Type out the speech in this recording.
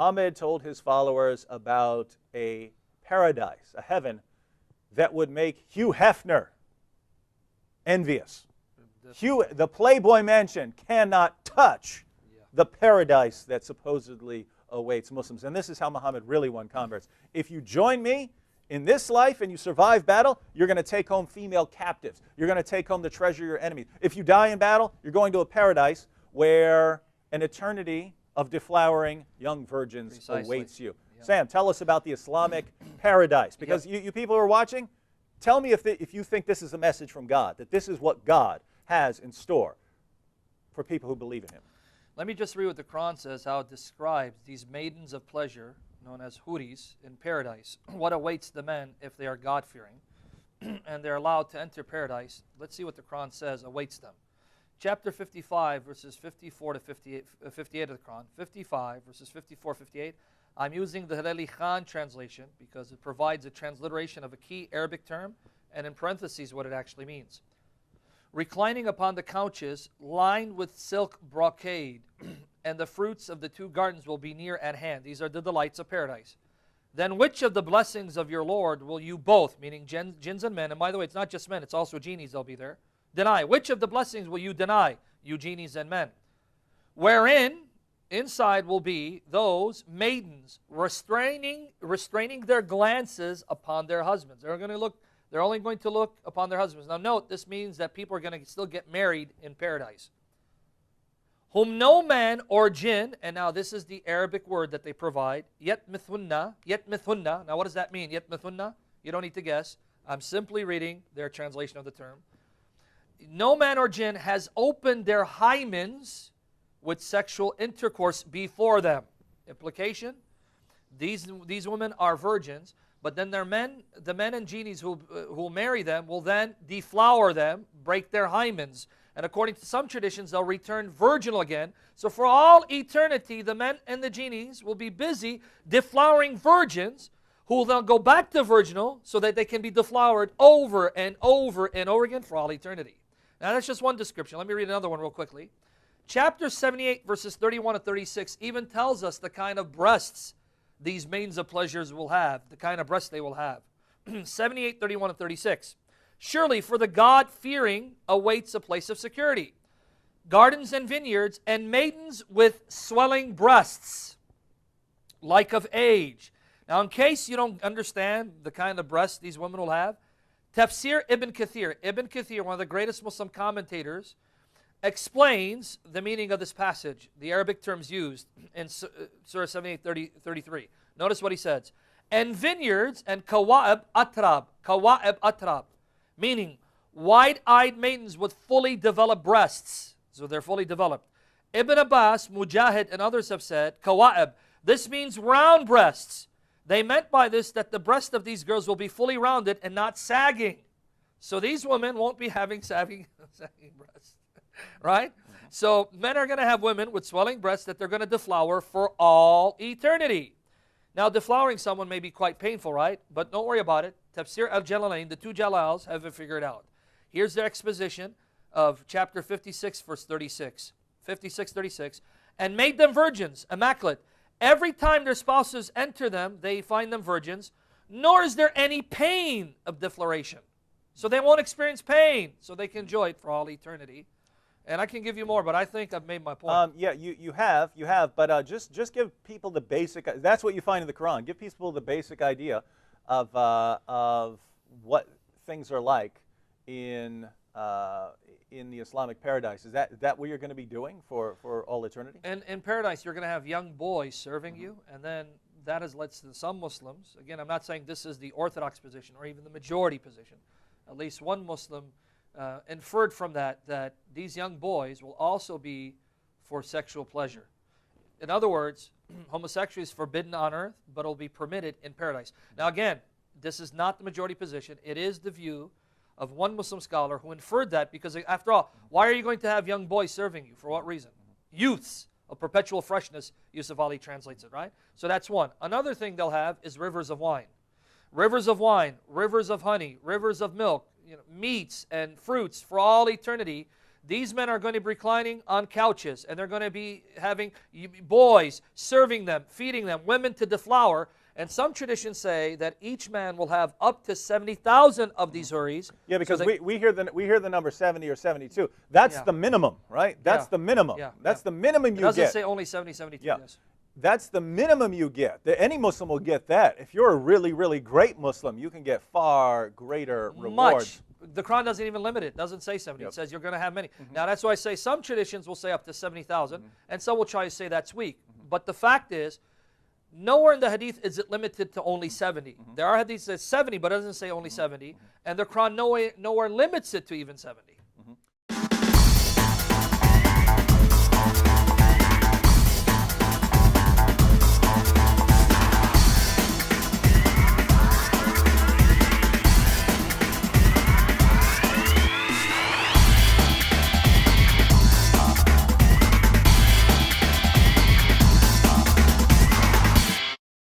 Muhammad told his followers about a paradise, a heaven, that would make Hugh Hefner envious. The Playboy Mansion cannot touch the paradise that supposedly awaits Muslims. And this is how Muhammad really won converts. If you join me in this life and you survive battle, you're going to take home female captives. You're going to take home the treasure of your enemies. If you die in battle, you're going to a paradise where an eternity of deflowering young virgins awaits you. Yep. Sam, tell us about the Islamic paradise. Because you people who are watching, tell me if you think this is a message from God, that this is what God has in store for people who believe in Him. Let me just read what the Quran says, how it describes these maidens of pleasure, known as huris, in paradise. What awaits the men if they are God-fearing, and they're allowed to enter paradise. Let's see what the Quran says awaits them. Chapter 55, verses 54 to 58 of the Quran. 55, verses 54, 58. I'm using the Halali Khan translation because it provides a transliteration of a key Arabic term, and in parentheses what it actually means. Reclining upon the couches, lined with silk brocade, and the fruits of the two gardens will be near at hand. These are the delights of paradise. Then which of the blessings of your Lord will you both, meaning jinns and men, and by the way, it's not just men, it's also genies, they'll be there, deny? Which of the blessings will you deny, you genies and men? Wherein, inside will be those maidens restraining their glances upon their husbands. They're only going to look upon their husbands. Now note, this means that people are going to still get married in paradise. Whom no man or jinn, and now this is the Arabic word that they provide, yet mithunna. Now what does that mean, yet mithunna? You don't need to guess. I'm simply reading their translation of the term. No man or jinn has opened their hymens with sexual intercourse before them. Implication, these women are virgins, but then the men and genies who will marry them will then deflower them, break their hymens. And according to some traditions, they'll return virginal again. So for all eternity, the men and the genies will be busy deflowering virgins who will then go back to virginal so that they can be deflowered over and over and over again for all eternity. Now that's just one description. Let me read another one real quickly. Chapter 78, verses 31 to 36 even tells us the kind of breasts these maidens of pleasures will have, the kind of breasts they will have. 78, 31 to 36. Surely for the God-fearing awaits a place of security, gardens and vineyards, and maidens with swelling breasts, like of age. Now, in case you don't understand the kind of breasts these women will have, Tafsir Ibn Kathir, one of the greatest Muslim commentators, explains the meaning of this passage, the Arabic terms used in Surah 78, 33. Notice what he says. And vineyards and kawa'ib atrab, meaning wide-eyed maidens with fully developed breasts. So they're fully developed. Ibn Abbas, Mujahid, and others have said, kawa'ib, this means round breasts. They meant by this that the breasts of these girls will be fully rounded and not sagging. So these women won't be having sagging breasts. Right? So men are going to have women with swelling breasts that they're going to deflower for all eternity. Now, deflowering someone may be quite painful, right? But don't worry about it. Tafsir al-Jalalain, the two Jalals, have it figured out. Here's the exposition of chapter 56, verse 36. 56, 36. And made them virgins, immaculate. Every time their spouses enter them, they find them virgins, nor is there any pain of defloration. So they won't experience pain, so they can enjoy it for all eternity. And I can give you more, but I think I've made my point. Yeah, you have, but just give people the basic. That's what you find in the Quran. Give people the basic idea of what things are like in the Islamic paradise. Is that what you're going to be doing for all eternity? And in paradise, you're going to have young boys serving you, and then that has led to some Muslims. Again, I'm not saying this is the orthodox position or even the majority position. At least one Muslim inferred from that these young boys will also be for sexual pleasure. In other words, homosexuality is forbidden on earth, but it will be permitted in paradise. Now again, this is not the majority position. It is the view of one Muslim scholar who inferred that because, after all, why are you going to have young boys serving you? For what reason? Youths of perpetual freshness, Yusuf Ali translates it, right? So that's one. Another thing they'll have is rivers of wine. Rivers of wine, rivers of honey, rivers of milk, meats and fruits for all eternity. these men are going to be reclining on couches, and they're going to be having boys serving them, feeding them, women to deflower. And some traditions say that each man will have up to 70,000 of these huris. Yeah, because we hear the number 70 or 72. That's the minimum, right? That's the minimum. That's the minimum you get. It doesn't say only 70, 72. Yeah. That's the minimum you get. Any Muslim will get that. If you're a really, really great Muslim, you can get far greater rewards. The Quran doesn't even limit it. It doesn't say 70. It says you're going to have many. Now, that's why I say some traditions will say up to 70,000, and some will try to say that's weak. But the fact is, nowhere in the hadith is it limited to only 70. There are hadiths that say 70, but it doesn't say only 70. And the Quran nowhere limits it to even 70.